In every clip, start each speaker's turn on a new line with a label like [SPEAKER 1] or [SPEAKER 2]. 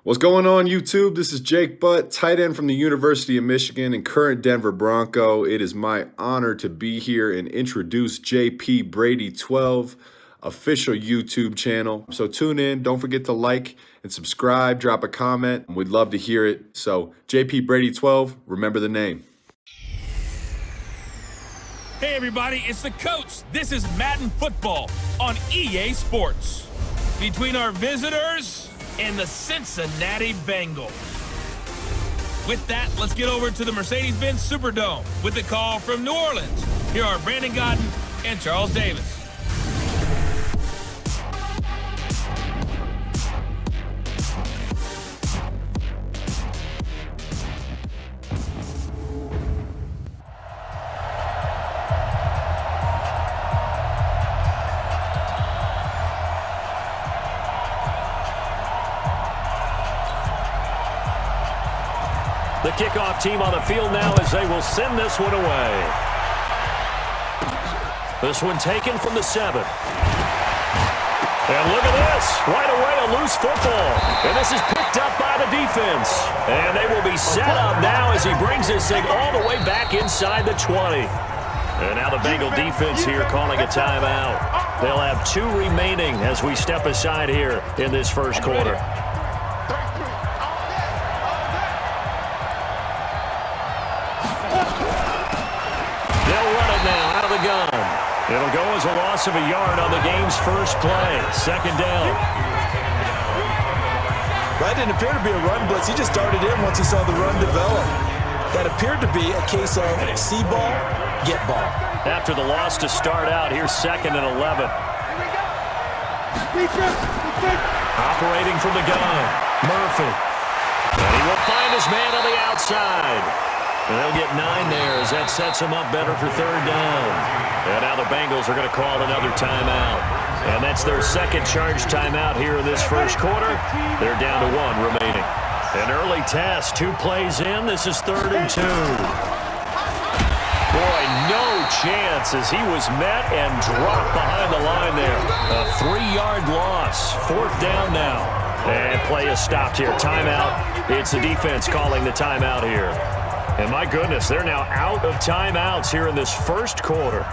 [SPEAKER 1] What's going on, YouTube? This is Jake Butt, tight end from the University of Michigan and current Denver Bronco. It is my honor to be here and introduce JPBrady12, official YouTube channel. So tune in, don't forget to like and subscribe, drop a comment. We'd love to hear it. So JPBrady12, remember the name.
[SPEAKER 2] Hey everybody, it's the coach. This is Madden Football on EA Sports. Between our visitors and the Cincinnati Bengals. With that, let's get over to the Mercedes-Benz Superdome with the call from New Orleans. Here are Brandon Godden and Charles Davis.
[SPEAKER 3] The kickoff team on the field now as they will send this one away. This one taken from the 7. And look at this. Right away, a loose football. And this is picked up by the defense. And they will be set up now as he brings this thing all the way back inside the 20. And now the Bengal defense here calling a timeout. They'll have 2 remaining as we step aside here in this first quarter. It'll go as a loss of a yard on the game's first play. Second down.
[SPEAKER 4] That didn't appear to be a run blitz. He just darted in once he saw the run develop. That appeared to be a case of see ball, get ball.
[SPEAKER 3] After the loss to start out, here's 2nd and 11. Operating from the gun, Murphy. And he will find his man on the outside. And they'll get 9 there as that sets him up better for 3rd down. And now the Bengals are going to call another timeout. And that's their second charge timeout here in this first quarter. They're down to 1 remaining. An early test, 2 plays in. This is 3rd and 2. Boy, no chance as he was met and dropped behind the line there. A 3-yard loss. 4th down now. And play is stopped here. Timeout. It's the defense calling the timeout here. And my goodness, they're now out of timeouts here in this first quarter.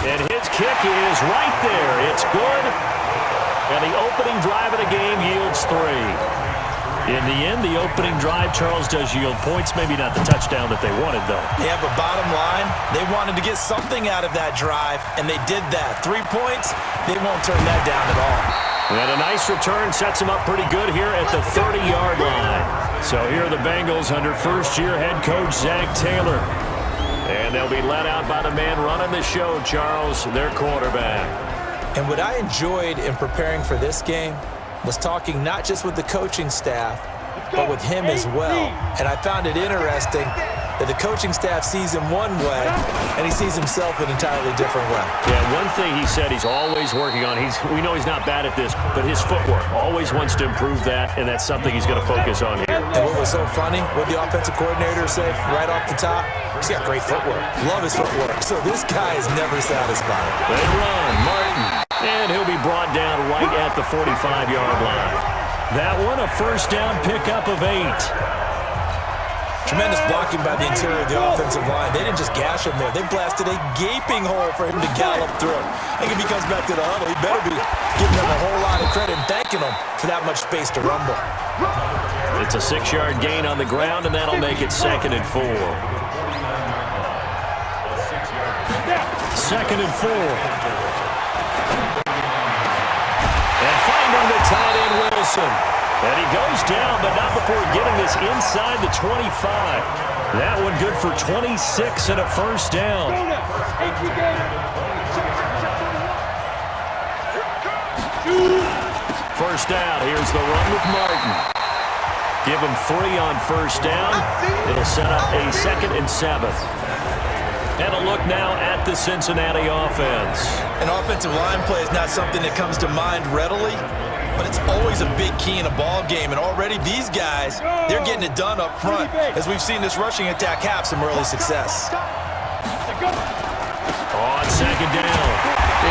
[SPEAKER 3] And his kick is right there. It's good. And the opening drive of the game yields 3. In the end, the opening drive, Charles, does yield points. Maybe not the touchdown that they wanted, though.
[SPEAKER 4] Yeah, but bottom line, they wanted to get something out of that drive, and they did that. 3 points, they won't turn that down at all.
[SPEAKER 3] And a nice return sets them up pretty good here at the 30-yard line. So here are the Bengals under first-year head coach Zach Taylor. And they'll be let out by the man running the show, Charles, their quarterback. And
[SPEAKER 4] what I enjoyed in preparing for this game was talking not just with the coaching staff, but with him as well. And I found it interesting that the coaching staff sees him one way, and he sees himself an entirely different way.
[SPEAKER 3] Yeah, one thing he said he's always working on, we know he's not bad at this, but his footwork, always wants to improve that, and that's something he's going to focus on here.
[SPEAKER 4] And what was so funny, what the offensive coordinator said right off the top, he's got great footwork. Love his footwork. So this guy is never satisfied.
[SPEAKER 3] They run, Martin, and he'll be brought down right at the 45-yard line. That one, a first down pickup of 8.
[SPEAKER 4] Tremendous blocking by the interior of the offensive line. They didn't just gash him there. They blasted a gaping hole for him to gallop through. I think if he comes back to the huddle, he better be giving them a whole lot of credit and thanking them for that much space to rumble.
[SPEAKER 3] It's a 6-yard gain on the ground, and that'll make it 2nd and 4. 2nd and 4. And finding the tight end Wilson. And he goes down, but not before getting this inside the 25. That one good for 26 and a first down. First down, here's the run with Martin. Give him 3 on first down. It'll set up a 2nd and 7. And a look now at the Cincinnati offense.
[SPEAKER 4] An offensive line play is not something that comes to mind readily, but it's always a big key in a ball game. And already these guys, they're getting it done up front, as we've seen this rushing attack have some early success.
[SPEAKER 3] On second down,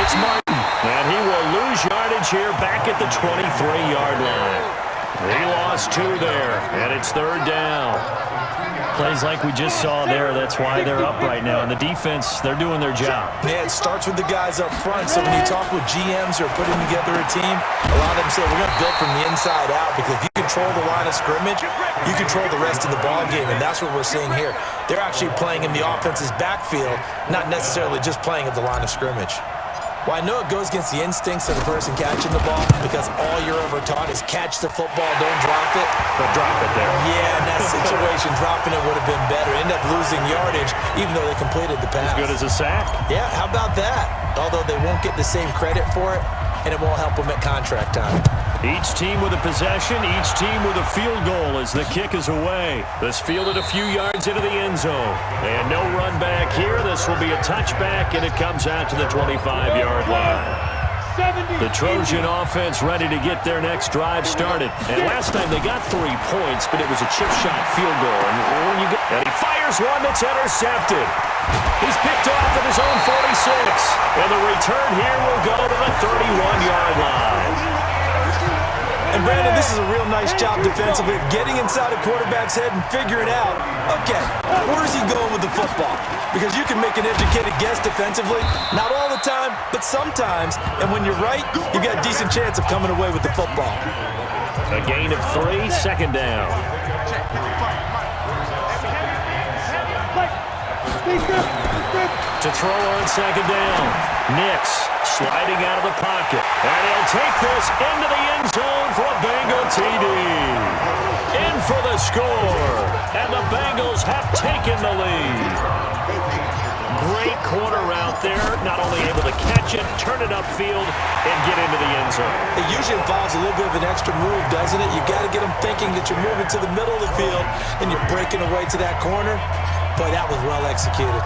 [SPEAKER 3] it's Martin. And lose yardage here back at the 23-yard line. He lost 2 there, and it's 3rd down.
[SPEAKER 5] Plays like we just saw there, that's why they're up right now. And the defense, they're doing their job.
[SPEAKER 4] Yeah, it starts with the guys up front. So when you talk with GMs who are putting together a team, a lot of them say we're going to build from the inside out, because if you control the line of scrimmage, you control the rest of the ball game, and that's what we're seeing here. They're actually playing in the offense's backfield, not necessarily just playing at the line of scrimmage. Well, I know it goes against the instincts of the person catching the ball, because all you're ever taught is catch the football, don't drop it.
[SPEAKER 3] But drop it there.
[SPEAKER 4] Yeah, in that situation, dropping it would have been better. End up losing yardage, even though they completed the pass.
[SPEAKER 3] As good as a sack.
[SPEAKER 4] Yeah, how about that? Although they won't get the same credit for it, and it won't help them at contract time.
[SPEAKER 3] Each team with a possession, each team with a field goal as the kick is away. This fielded a few yards into the end zone. And no run back here. This will be a touchback, and it comes out to the 25-yard line. The Trojan offense ready to get their next drive started. And last time they got 3 points, but it was a chip shot field goal. And he fires one that's intercepted. He's picked off at his own 46. And the return here will go to the 31-yard line.
[SPEAKER 4] And Brandon, this is a real nice job defensively of getting inside a quarterback's head and figuring out, okay, where's he going with the football? Because you can make an educated guess defensively, not all the time, but sometimes. And when you're right, you've got a decent chance of coming away with the football.
[SPEAKER 3] A gain of 3, 2nd down. To throw on 2nd down. Nix sliding out of the pocket. And he'll take this into the end zone for a Bengal TD. In for the score. And the Bengals have taken the lead. Great corner route there. Not only able to catch it, turn it upfield, and get into the end zone.
[SPEAKER 4] It usually involves a little bit of an extra move, doesn't it? You've got to get them thinking that you're moving to the middle of the field and you're breaking away to that corner. Boy, that was well executed.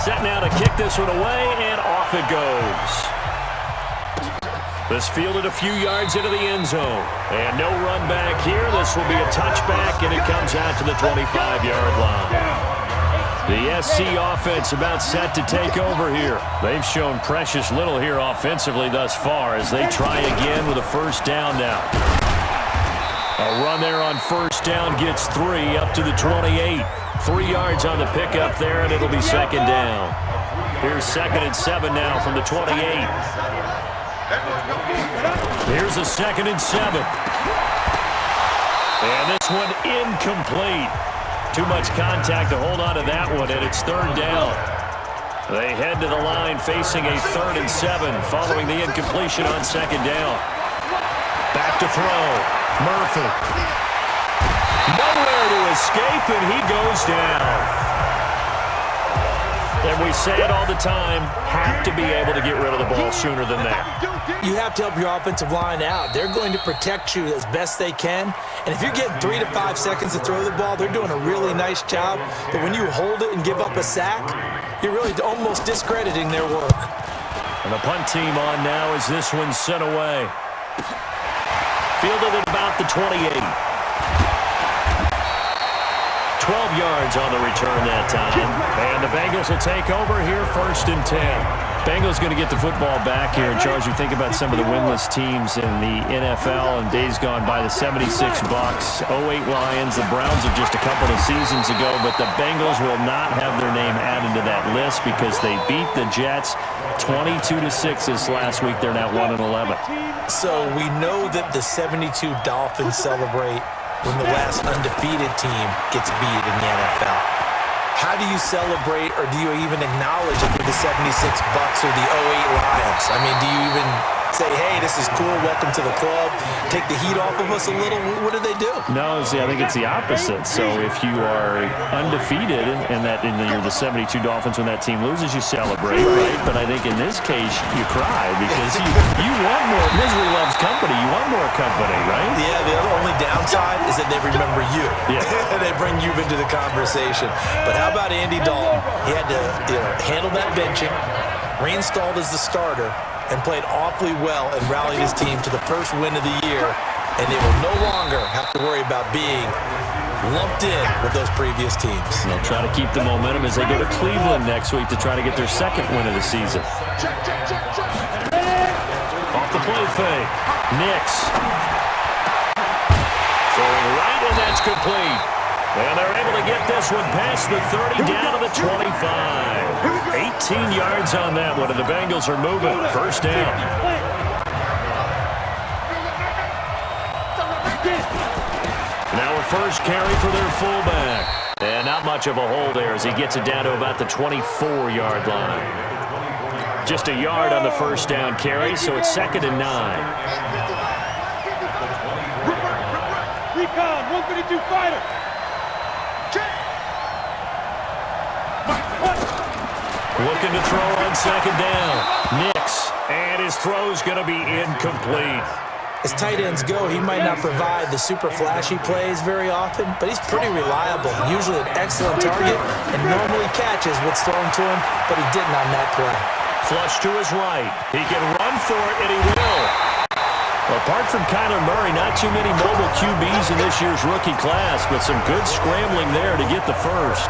[SPEAKER 3] Set now to kick this one away, and off it goes. This fielded a few yards into the end zone. And no run back here. This will be a touchback, and it comes out to the 25-yard line. The SC offense about set to take over here. They've shown precious little here offensively thus far as they try again with a 1st down now. A run there on 1st down gets 3 up to the 28. 3 yards on the pickup there, and it'll be 2nd down. Here's 2nd and 7 now from the 28. Here's a 2nd and 7. And this one incomplete. Too much contact to hold on to that one, and it's 3rd down. They head to the line facing a 3rd and 7 following the incompletion on 2nd down. Back to throw. Murphy. Nowhere to escape, and he goes down. And we say it all the time, have to be able to get rid of the ball sooner than that.
[SPEAKER 4] You have to help your offensive line out. They're going to protect you as best they can. And if you're getting 3 to 5 seconds to throw the ball, they're doing a really nice job. But when you hold it and give up a sack, you're really almost discrediting their work.
[SPEAKER 3] And the punt team on now as this one's sent away. Fielded at about the 28. 12 yards on the return that time. And the Bengals will take over here 1st and 10.
[SPEAKER 5] Bengals going to get the football back here. And Charles, you think about some of the winless teams in the NFL and days gone by, the 76 Bucks, 08 Lions, the Browns of just a couple of seasons ago, but the Bengals will not have their name added to that list because they beat the Jets 22-6 this last week. They're now 1-11.
[SPEAKER 4] So we know that the 72 Dolphins celebrate when the last undefeated team gets beat in the NFL. How do you celebrate, or do you even acknowledge if you're the 76 Bucks or the 08 Lions? I mean, do you even say, hey, this is cool, welcome to the club, take the heat off of us a little? What do they do?
[SPEAKER 5] No, see, I think it's the opposite. So if you are undefeated and you're the 72 Dolphins when that team loses, you celebrate, right? But I think in this case, you cry because you want more. Misery loves company. You want more company, right?
[SPEAKER 4] Yeah, the only downside is that they remember you.
[SPEAKER 5] Yeah.
[SPEAKER 4] They bring you into the conversation. But how about Andy Dalton? He had to handle that benching, reinstalled as the starter, and played awfully well and rallied his team to the first win of the year. And they will no longer have to worry about being lumped in with those previous teams.
[SPEAKER 5] And they'll try to keep the momentum as they go to Cleveland next week to try to get their 2nd win of the season.
[SPEAKER 3] Off the the play fake. Nix. Throwing right, and that's complete. And they're able to get this one past the 30 down to the 25. 18 yards on that one, and the Bengals are moving. First down. Now a first carry for their fullback. And not much of a hole there as he gets it down to about the 24-yard line. Just a yard on the first down carry, so it's 2nd and 9.
[SPEAKER 6] Recon, 152 fighter.
[SPEAKER 3] Looking to throw on 2nd down. Nix. And his throw's going to be incomplete.
[SPEAKER 4] As tight ends go, he might not provide the super flashy plays very often, but he's pretty reliable, usually an excellent target, and normally catches what's thrown to him, but he didn't on that play.
[SPEAKER 3] Flush to his right. He can run for it, and he will. Apart from Kyler Murray, not too many mobile QBs in this year's rookie class, but some good scrambling there to get the first.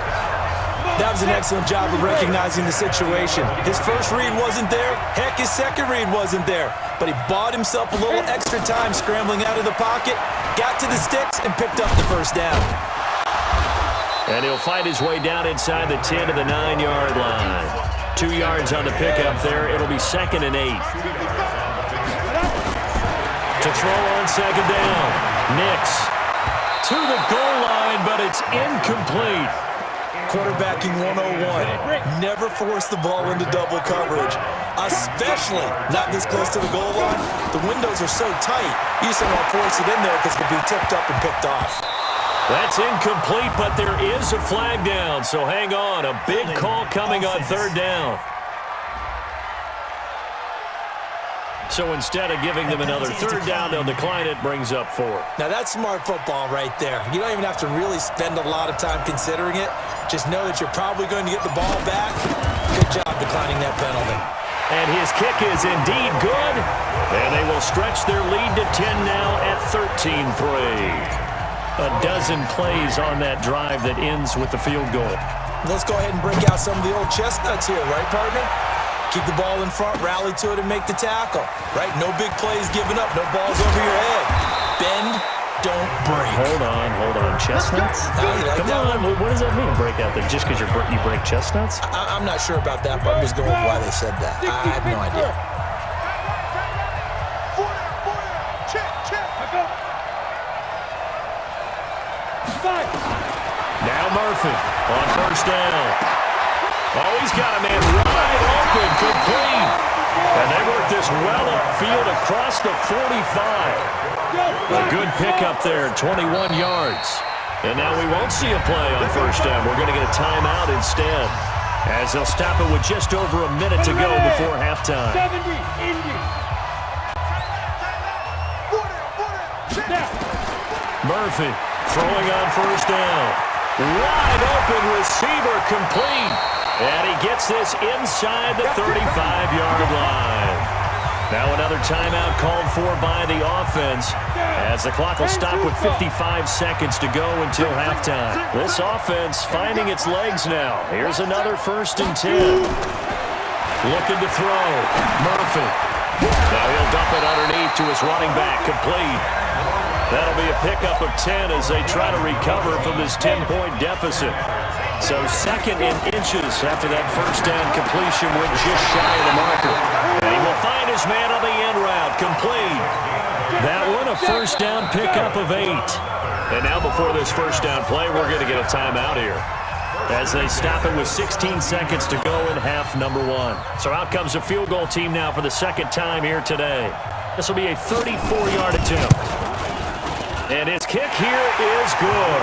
[SPEAKER 4] That was an excellent job of recognizing the situation. His first read wasn't there. Heck, his second read wasn't there. But he bought himself a little extra time scrambling out of the pocket, got to the sticks, and picked up the first down.
[SPEAKER 3] And he'll fight his way down inside the 10 to the 9-yard line. 2 yards on the pickup there. It'll be 2nd and 8. To throw on 2nd down. Nix to the goal line, but it's incomplete.
[SPEAKER 4] Quarterbacking 101. Never force the ball into double coverage, especially not this close to the goal line. The windows are so tight, you just don't want to force it in there because it could be tipped up and picked off.
[SPEAKER 3] That's incomplete, but there is a flag down, so hang on. A big call coming on 3rd down. So instead of giving them another 3rd down, they'll decline it, brings up 4.
[SPEAKER 4] Now that's smart football right there. You don't even have to really spend a lot of time considering it. Just know that you're probably going to get the ball back. Good job declining that penalty.
[SPEAKER 3] And his kick is indeed good. And they will stretch their lead to 10 now at 13-3. A dozen plays on that drive that ends with the field goal.
[SPEAKER 4] Let's go ahead and break out some of the old chestnuts here, right, partner? Keep the ball in front, rally to it, and make the tackle. Right? No big plays given up, no balls over your head. Bend, don't break.
[SPEAKER 5] Hold on. Chestnuts?
[SPEAKER 4] Like
[SPEAKER 5] Come on, what does that mean, break out? That just because you break chestnuts?
[SPEAKER 4] I'm not sure about that, but I'm just going with why they said that. I have no idea.
[SPEAKER 3] Now Murphy on 1st down. Oh, he's got a man wide open, complete. And they work this well upfield across the 45. A good pickup there, 21 yards. And now we won't see a play on 1st down. We're going to get a timeout instead, as they'll stop it with just over a minute to go before halftime. Murphy throwing on 1st down. Wide open receiver, complete. And he gets this inside the 35-yard line. Now another timeout called for by the offense, as the clock will stop with 55 seconds to go until halftime. This offense finding its legs now. Here's another 1st and 10. Looking to throw. Murphy. Now he'll dump it underneath to his running back, complete. That'll be a pickup of 10 as they try to recover from this 10-point deficit. So 2nd in inches after that 1st down completion went just shy of the marker. And he will find his man on the end route, complete. That one a 1st down pickup of 8. And now before this 1st down play, we're going to get a timeout here, as they stop it with 16 seconds to go in half number 1. So out comes the field goal team now for the 2nd time here today. This will be a 34-yard attempt. And his kick here is good.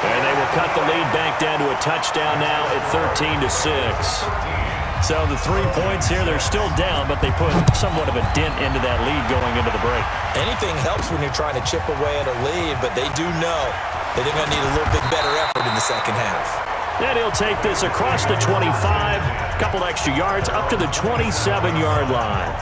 [SPEAKER 3] And they will cut the lead back down to a touchdown now at 13-6. So the 3 points here, they're still down, but they put somewhat of a dent into that lead going into the break.
[SPEAKER 4] Anything helps when you're trying to chip away at a lead, but they do know that they're going to need a little bit better effort in the second half.
[SPEAKER 3] Then he'll take this across the 25, a couple extra yards, up to the 27-yard line.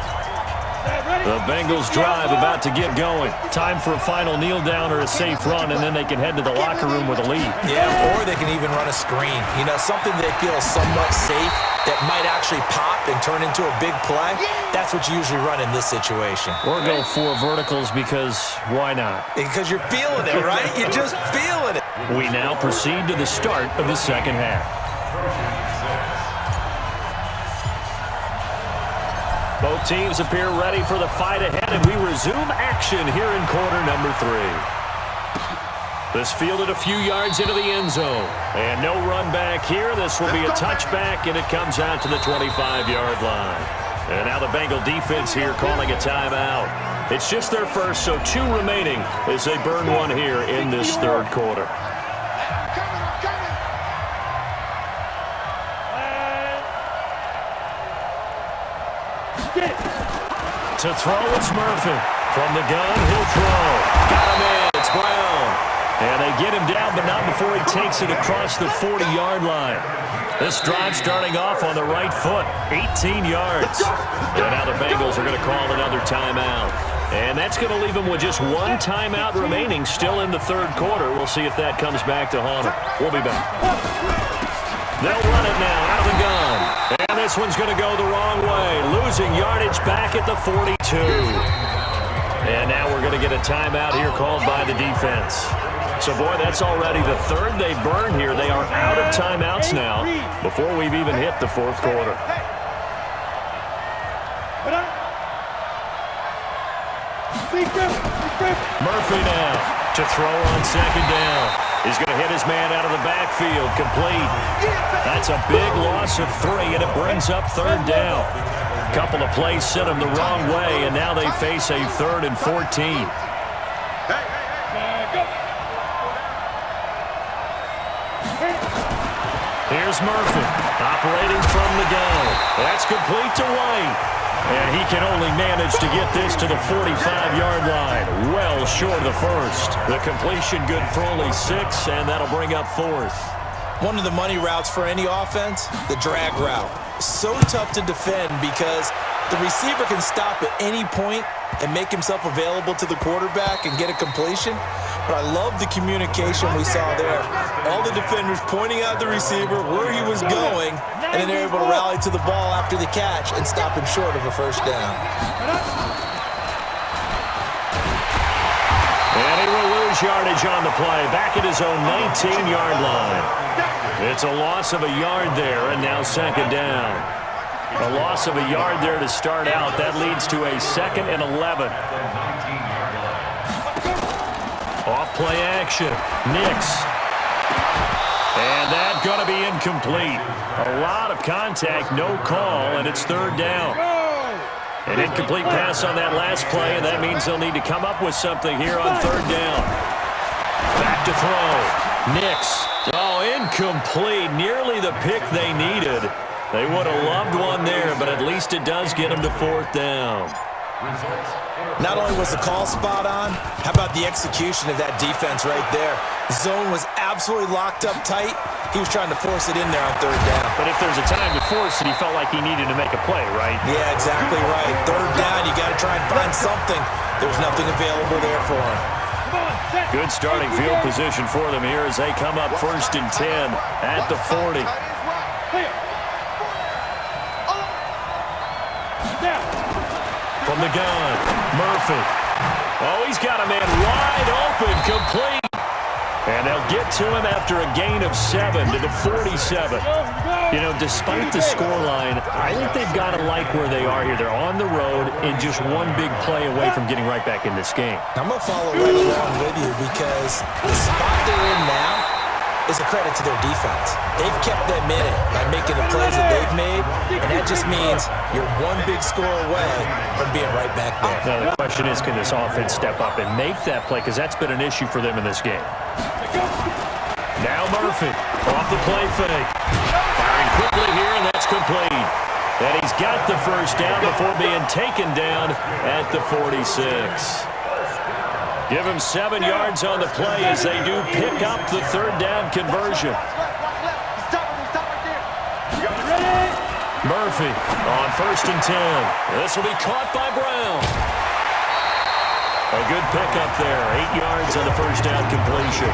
[SPEAKER 3] The Bengals drive about to get going. Time for a final kneel down or a safe run, and then they can head to the locker room with a lead.
[SPEAKER 4] Yeah, or they can even run a screen. You know, something they feel somewhat safe that might actually pop and turn into a big play, that's what you usually run in this situation.
[SPEAKER 5] Or go 4 verticals because why not?
[SPEAKER 4] Because you're feeling it, right? You're just feeling it.
[SPEAKER 5] We now proceed to the start of the second half. Both teams appear ready for the fight ahead, and we resume action here in quarter number 3. This fielded a few yards into the end zone. And no run back here. This will be a touchback, and it comes out to the 25-yard line. And now the Bengal defense here calling a timeout. It's just their first, so 2 remaining as they burn one here in this third quarter. To throw, it's Murphy. From the gun, he'll throw. Got him in. It's Brown. And they get him down, but not before he takes it across the 40-yard line. This drive starting off on the right foot, 18 yards. And now the Bengals are going to call another timeout. And that's going to leave them with just 1 timeout remaining still in the third quarter. We'll see if that comes back to haunt them. We'll be back. They'll run it now out of the gun. And this one's going to go the wrong way. Losing yardage back at the 42. And now we're going to get a timeout here called by the defense. So, boy, that's already the third they burned here. They are out of timeouts now before we've even hit the fourth quarter. Murphy now to throw on second down. He's going to hit his man out of the backfield, complete. That's a big loss of 3, and it brings up third down. A couple of plays sent them the wrong way, and now they face a 3rd and 14. Here's Murphy, operating from the gun. That's complete to White. And he can only manage to get this to the 45-yard line. Well short of the first. The completion good for only 6, and that'll bring up 4th.
[SPEAKER 4] One of the money routes for any offense, the drag route. So tough to defend because the receiver can stop at any point and make himself available to the quarterback and get a completion. But I love the communication we saw there. All the defenders pointing out the receiver, where he was going, and then they're able to rally to the ball after the catch and stop him short of a first down.
[SPEAKER 5] And he will lose yardage on the play, back at his own 19-yard line. It's a loss of a yard there, and now second down. A loss of a yard there to start out. That leads to a 2nd and 11. Off play action. Nix. And that's going to be incomplete. A lot of contact, no call, and it's third down. An incomplete pass on that last play, and that means they'll need to come up with something here on third down. Back to throw. Nix. Oh, incomplete. Nearly the pick they needed. They would have loved one there, but at least it does get them to 4th down.
[SPEAKER 4] Not only was the call spot on, how about the execution of that defense right there? Zone was absolutely locked up tight. He was trying to force it in there on third down.
[SPEAKER 5] But if there's a time to force it, he felt like he needed to make a play, right?
[SPEAKER 4] Yeah, exactly right. Third down, you got to try and find something. There was nothing available there for him.
[SPEAKER 5] Good starting field position for them here as they come up 1st and 10 at the 40. From the gun, Murphy. Oh, he's got a man wide open, complete. And they'll get to him after a gain of 7 to the 47. You know, despite the scoreline, I think they've got to like where they are here. They're on the road and just one big play away from getting right back in this game.
[SPEAKER 4] I'm going to follow right along with you because the spot they're in now is a credit to their defense. They've kept them in it by making the plays that they've made, and that just means you're one big score away from being right back there.
[SPEAKER 5] Now, the question is, can this offense step up and make that play? Because that's been an issue for them in this game. Now Murphy off the play fake. Firing quickly here, and that's complete. And he's got the first down before being taken down at the 46. Give him 7 yards on the play as they do pick up the third down conversion. Murphy on 1st and 10. This will be caught by Brown. A good pickup there. 8 yards on the first down completion.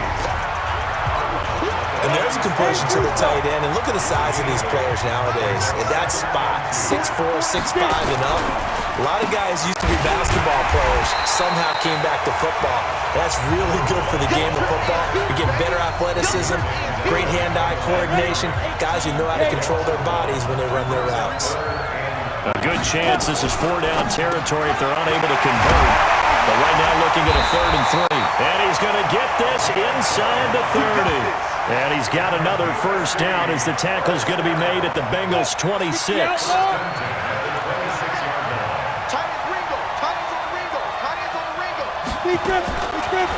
[SPEAKER 4] And there's a completion to the tight end. And look at the size of these players nowadays. At that spot, 6'4", 6'5", and up. A lot of guys used to be basketball players, somehow came back to football. That's really good for the game of football. You're getting better athleticism, great hand-eye coordination, guys who know how to control their bodies when they run their routes.
[SPEAKER 5] A good chance this is 4-down territory if they're unable to convert. But right now looking at a 3rd and 3. And he's going to get this inside the 30. And he's got another first down as the tackle's going to be made at the Bengals 26.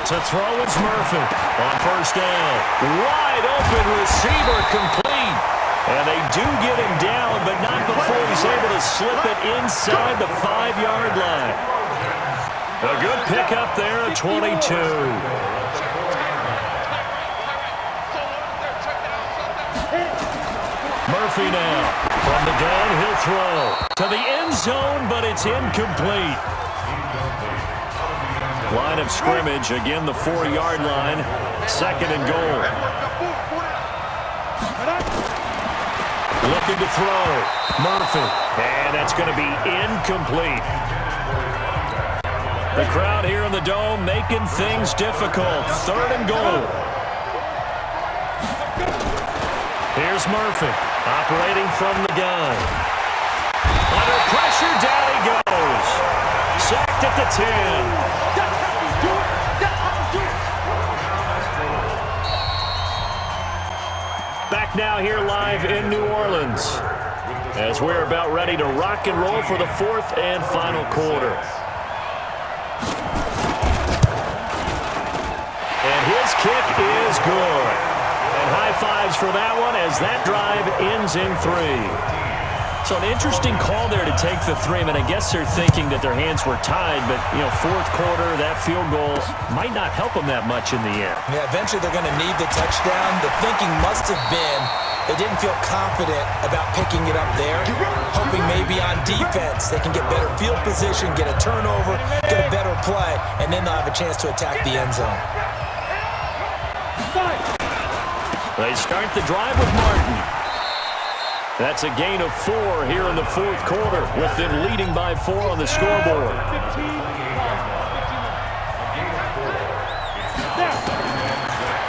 [SPEAKER 5] To throw is Murphy on first down. Wide open receiver complete. And they do get him down, but not before he's able to slip it inside the 5-yard line. A good pickup there at 22. Murphy now. From the gun, he'll throw. To the end zone, but it's incomplete. Line of scrimmage, again the 4-yard line. 2nd and goal. Looking to throw. Murphy. And that's going to be incomplete. The crowd here in the Dome making things difficult. 3rd and goal. Here's Murphy. Operating from the gun. Under pressure, down he goes. Sacked at the 10. Back now here live in New Orleans as we're about ready to rock and roll for the 4th and final quarter. And his kick is good. And high fives for that one as that drive ends in 3. So an interesting call there to take the 3. I mean, I guess they're thinking that their hands were tied, but, 4th quarter, that field goal might not help them that much in the end.
[SPEAKER 4] Yeah, eventually they're going to need the touchdown. The thinking must have been they didn't feel confident about picking it up there, hoping maybe on defense they can get better field position, get a turnover, get a better play, and then they'll have a chance to attack the end zone.
[SPEAKER 5] They start the drive with Martin. That's a gain of 4 here in the 4th quarter, with them leading by 4 on the scoreboard.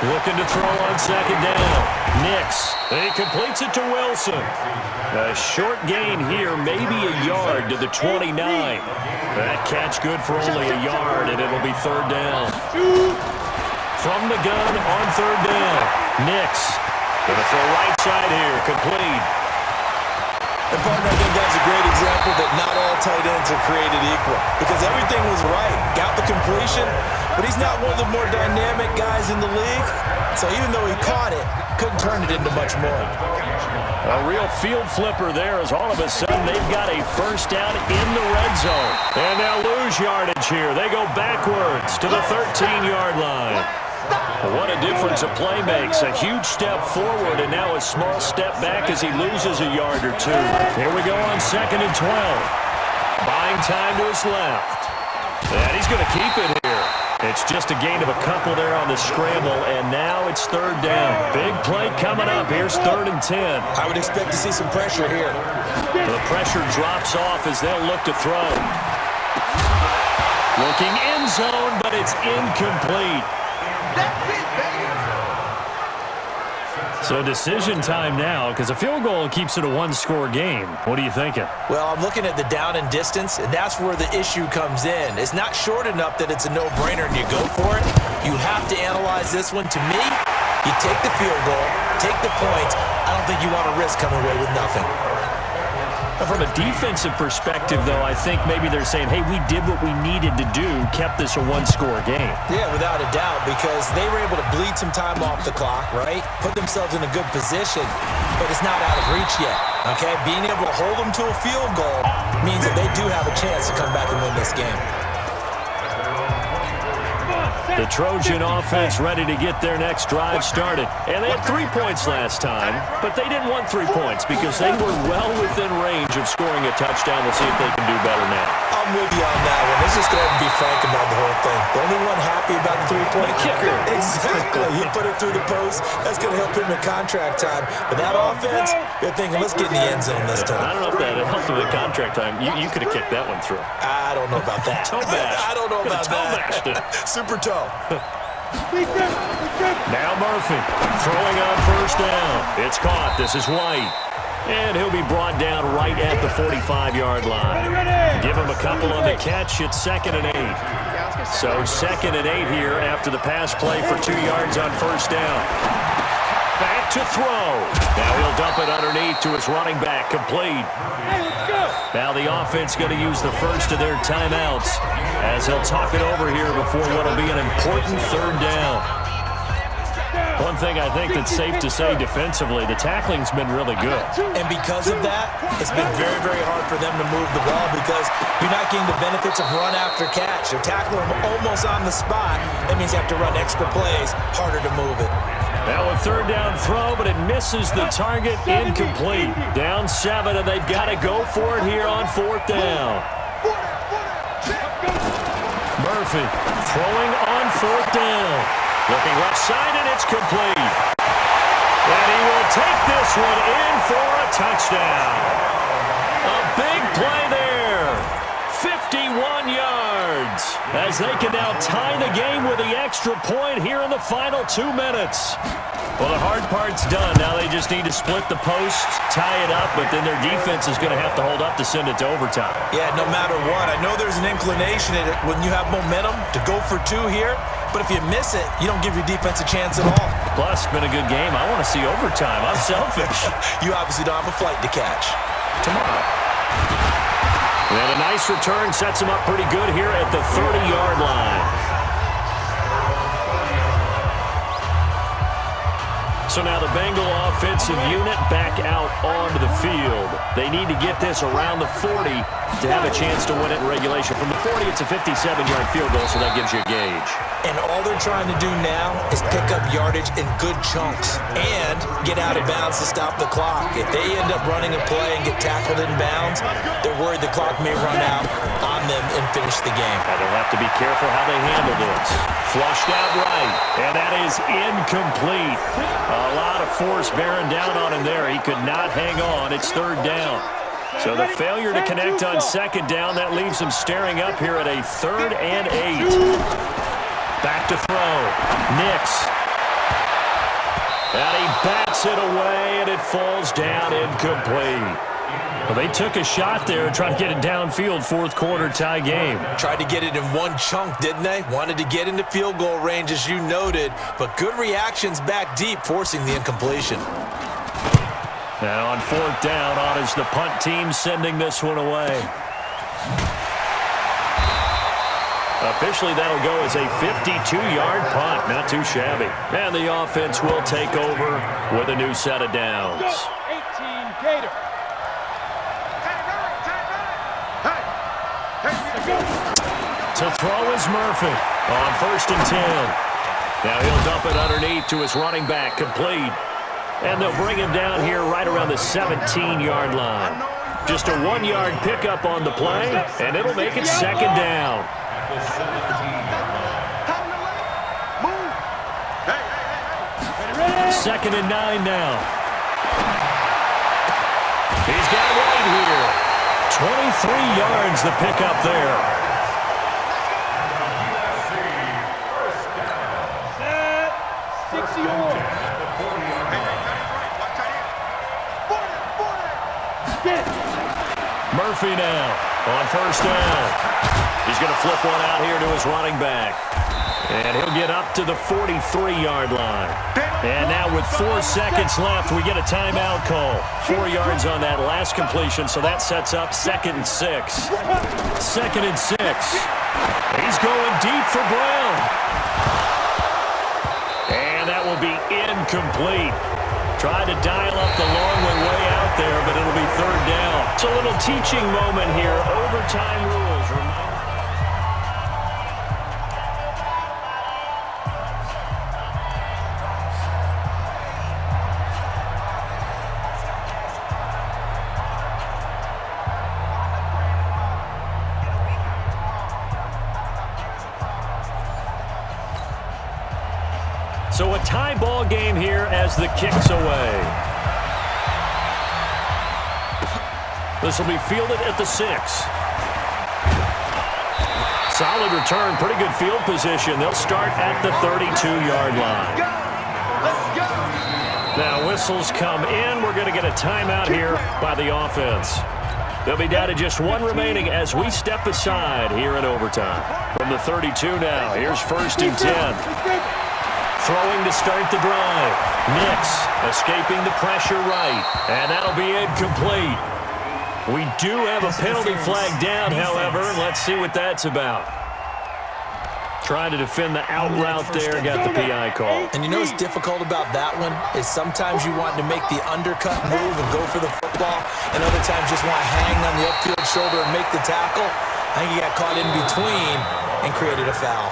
[SPEAKER 5] Looking to throw on 2nd down. Nix. He completes it to Wilson. A short gain here, maybe a yard to the 29. That catch good for only a yard, and it'll be 3rd down. From the gun on 3rd down. Nix. Gonna throw right side here, complete.
[SPEAKER 4] And partner, I think that's a great example that not all tight ends are created equal, because everything was right. Got the completion, but he's not one of the more dynamic guys in the league. So even though he caught it, couldn't turn it into much more.
[SPEAKER 5] A real field flipper there as all of a sudden they've got a first down in the red zone. And they'll lose yardage here. They go backwards to the 13-yard line. What a difference a play makes. A huge step forward and now a small step back as he loses a yard or 2. Here we go on 2nd and 12. Buying time to his left. And he's going to keep it here. It's just a gain of a couple there on the scramble, and now it's 3rd down. Big play coming up. Here's 3rd and 10.
[SPEAKER 4] I would expect to see some pressure here.
[SPEAKER 5] The pressure drops off as they'll look to throw. Looking end zone, but it's incomplete. So decision time now, because a field goal keeps it a 1-score game. What are you thinking?
[SPEAKER 4] Well, I'm looking at the down and distance, and that's where the issue comes in. It's not short enough that it's a no-brainer and you go for it. You have to analyze this one. To me, you take the field goal, take the points. I don't think you want to risk coming away with nothing.
[SPEAKER 5] From a defensive perspective, though, I think maybe they're saying, hey, we did what we needed to do, kept this a 1-score game.
[SPEAKER 4] Yeah, without a doubt, because they were able to bleed some time off the clock, right? Put themselves in a good position, but it's not out of reach yet, okay? Being able to hold them to a field goal means that they do have a chance to come back and win this game.
[SPEAKER 5] The Trojan offense ready to get their next drive started. And they had 3 points last time, but they didn't want 3 points because they were well within range of scoring a touchdown. We'll see if they can do better now.
[SPEAKER 4] I'm with you on that one. Let's just go ahead and be frank about the whole thing. The only one happy about the three-point
[SPEAKER 5] kicker.
[SPEAKER 4] Exactly. He put it through the post. That's going to help him in contract time. But that offense, they're thinking, let's get in the end zone this time.
[SPEAKER 5] I don't know if that helped with the contract time. You could have kicked that one through.
[SPEAKER 4] I don't know about that.
[SPEAKER 5] Toe bash.
[SPEAKER 4] I don't know about
[SPEAKER 5] bashed it.
[SPEAKER 4] that. Super toe.
[SPEAKER 5] Now Murphy throwing on first down. It's caught. This is White. And he'll be brought down right at the 45-yard line. Give him a couple on the catch. It's 2nd and 8. So 2nd and 8 here after the pass play for 2 yards on first down. Back to throw. Now he'll dump it underneath to his running back. Complete. Now the offense going to use the first of their timeouts as he'll talk it over here before what will be an important 3rd down. One thing I think that's safe to say defensively, the tackling's been really good.
[SPEAKER 4] And because of that, it's been very, very hard for them to move the ball because you're not getting the benefits of run after catch. They're tackling them almost on the spot. That means you have to run extra plays, harder to move it.
[SPEAKER 5] Now a 3rd down throw, but it misses the target, incomplete. Down 7, and they've got to go for it here on 4th down. Murphy throwing on 4th down. Looking left side, and it's complete. And he will take this one in for a touchdown. A big play there. 51 yards. As they can now tie the game with the extra point here in the final 2 minutes. Well, the hard part's done. Now they just need to split the post, tie it up, but then their defense is going to have to hold up to send it to overtime.
[SPEAKER 4] Yeah, no matter what. I know there's an inclination in it when you have momentum to go for 2 here, but if you miss it, you don't give your defense a chance at all.
[SPEAKER 5] Plus, it's been a good game. I want to see overtime. I'm selfish.
[SPEAKER 4] You obviously don't have a flight to catch.
[SPEAKER 5] Tomorrow. And a nice return sets him up pretty good here at the 30-yard line. So now the Bengal offensive unit back out onto the field. They need to get this around the 40 to have a chance to win it in regulation. From the 40, it's a 57-yard field goal, so that gives you a gauge.
[SPEAKER 4] And all they're trying to do now is pick up yardage in good chunks and get out of bounds to stop the clock. If they end up running a play and get tackled in bounds, they're worried the clock may run out on them and finish the game.
[SPEAKER 5] And they'll have to be careful how they handle this. Flushed out right, and that is incomplete. A lot of force bearing down on him there. He could not hang on. It's 3rd down. So the failure to connect on 2nd down, that leaves him staring up here at a 3rd and 8. Back to throw. Nix. And he bats it away, and it falls down incomplete. Well, they took a shot there trying to get it downfield, 4th quarter tie game.
[SPEAKER 4] Tried to get it in one chunk, didn't they? Wanted to get into field goal range, as you noted, but good reactions back deep, forcing the incompletion.
[SPEAKER 5] Now on 4th down, on is the punt team sending this one away. Officially, that'll go as a 52-yard punt. Not too shabby. And the offense will take over with a new set of downs.
[SPEAKER 6] 18 Gator.
[SPEAKER 5] To throw is Murphy on 1st and 10. Now he'll dump it underneath to his running back, complete. And they'll bring him down here right around the 17-yard line. Just a 1-yard pickup on the play, and it'll make it 2nd down. Second and 9 now. He's got White here. 23 yards the pickup there. Murphy now on 1st down. He's going to flip one out here to his running back. And he'll get up to the 43-yard line. And now with 4 seconds left, we get a timeout call. 4 yards on that last completion, so that sets up 2nd and 6. 2nd and 6. He's going deep for Brown. And that will be incomplete. Tried to dial up the long one way out there, but it'll be 3rd down. It's a little teaching moment here. Overtime rules.
[SPEAKER 3] So a tie ball game here as the kick's away. This will be fielded at the 6. Solid return, pretty good field position. They'll start at the 32-yard line. Now whistles come in. We're going to get a timeout here by the offense. They'll be down to just one remaining as we step aside here in overtime. From the 32 now, here's 1st and 10. Throwing to start the drive. Nix escaping the pressure right. And that'll be incomplete. We do have a penalty flag down, however. Let's see what that's about. Trying to defend the out route there, got the PI call.
[SPEAKER 4] And you know what's difficult about that one is sometimes you want to make the undercut move and go for the football, and other times just want to hang on the upfield shoulder and make the tackle. I think he got caught in between and created a foul.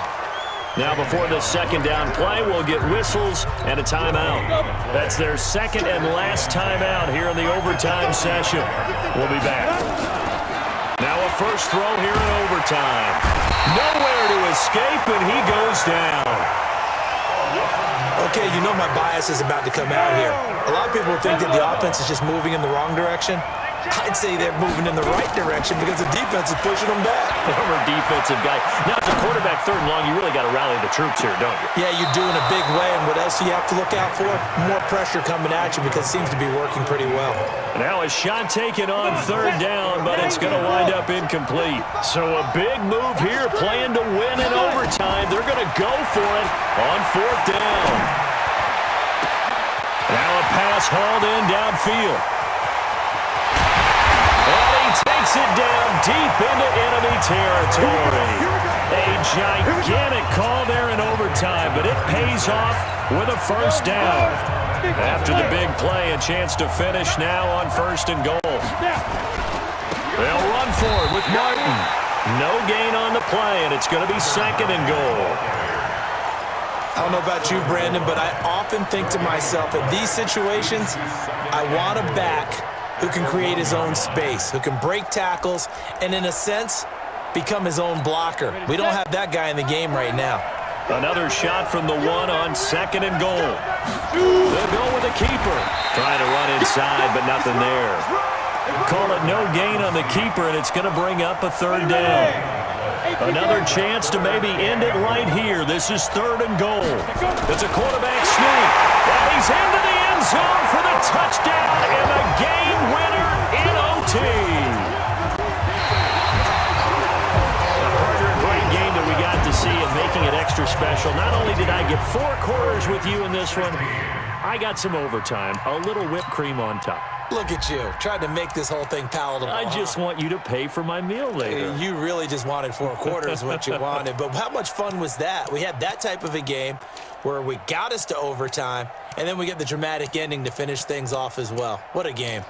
[SPEAKER 3] Now before the 2nd down play, we'll get whistles and a timeout. That's their 2nd and last timeout here in the overtime session. We'll be back. Now a first throw here in overtime. Nowhere to escape, and he goes down.
[SPEAKER 4] Okay, you know my bias is about to come out here. A lot of people think that the offense is just moving in the wrong direction. I'd say they're moving in the right direction because the defense is pushing them back.
[SPEAKER 3] Former defensive guy. Now, as a quarterback 3rd and long, you really got to rally the troops here, don't you?
[SPEAKER 4] Yeah, you're doing a big way, and what else do you have to look out for? More pressure coming at you because it seems to be working pretty well.
[SPEAKER 3] Now a shot taken on 3rd down, but it's going to wind up incomplete. So a big move here, playing to win in overtime. They're going to go for it on 4th down. Now a pass hauled in downfield. Takes it down deep into enemy territory. A gigantic call there in overtime, but it pays off with a 1st down. After the big play, a chance to finish now on 1st and goal. They'll run for it with Martin. No gain on the play, and it's going to be 2nd and goal.
[SPEAKER 4] I don't know about you, Brandon, but I often think to myself, in these situations, I want a back who can create his own space, who can break tackles, and in a sense, become his own blocker. We don't have that guy in the game right now.
[SPEAKER 3] Another shot from the 1 on 2nd and goal. They'll go with the keeper. Trying to run inside, but nothing there. Call it no gain on the keeper, and it's going to bring up a 3rd down. Another chance to maybe end it right here. This is 3rd and goal. It's a quarterback sneak. And he's into the end zone for the touchdown and the game winner in OT. A great game that we got to see and making it extra special. Not only did I get 4 quarters with you in this one, I got some overtime, a little whipped cream on top.
[SPEAKER 4] Look at you, trying to make this whole thing palatable.
[SPEAKER 3] I just want you to pay for my meal later.
[SPEAKER 4] You really just wanted 4 quarters what you wanted. But how much fun was that? We had that type of a game where we got us to overtime, and then we get the dramatic ending to finish things off as well. What a game.